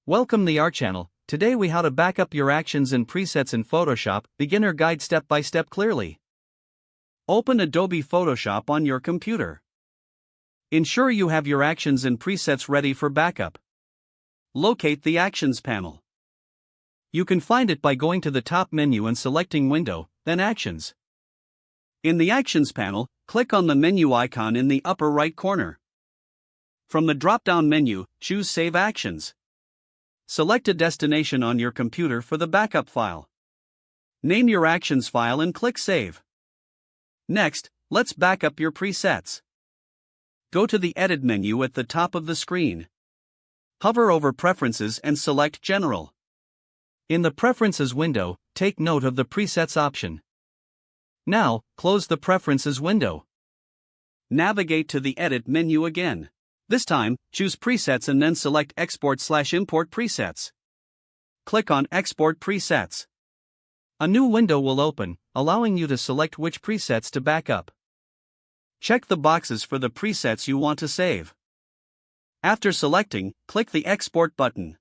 Welcome to our channel. Today we how to back up your actions and presets in Photoshop, beginner guide step by step clearly. Open Adobe Photoshop on your computer. Ensure you have your actions and presets ready for backup. Locate the Actions panel. You can find it by going to the top menu and selecting Window, then Actions. In the Actions panel, click on the menu icon in the upper right corner. From the drop-down menu, choose Save Actions. Select a destination on your computer for the backup file. Name your Actions file and click Save. Next, let's back up your presets. Go to the Edit menu at the top of the screen. Hover over Preferences and select General. In the Preferences window, take note of the Presets option. Now, close the Preferences window. Navigate to the Edit menu again. This time, choose Presets and then select Export/Import Presets. Click on Export Presets. A new window will open, allowing you to select which presets to back up. Check the boxes for the presets you want to save. After selecting, click the Export button.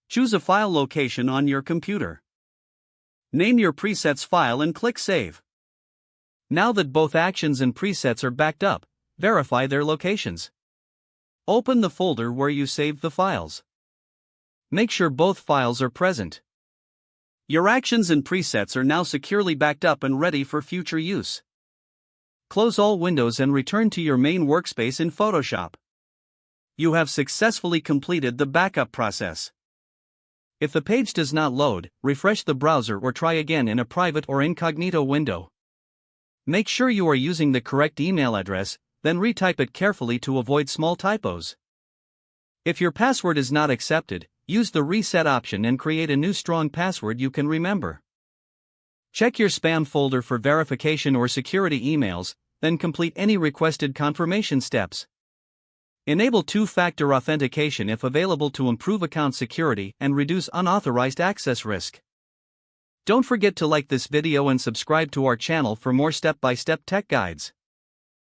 Choose a file location on your computer. Name your presets file and click Save. Now that both actions and presets are backed up, verify their locations. Open the folder where you saved the files. Make sure both files are present. Your actions and presets are now securely backed up and ready for future use. Close all windows and return to your main workspace in Photoshop. You have successfully completed the backup process. If the page does not load, refresh the browser or try again in a private or incognito window. Make sure you are using the correct email address, then retype it carefully to avoid small typos. If your password is not accepted, use the Reset option and create a new strong password you can remember. Check your spam folder for verification or security emails, then complete any requested confirmation steps. Enable two-factor authentication if available to improve account security and reduce unauthorized access risk. Don't forget to like this video and subscribe to our channel for more step-by-step tech guides.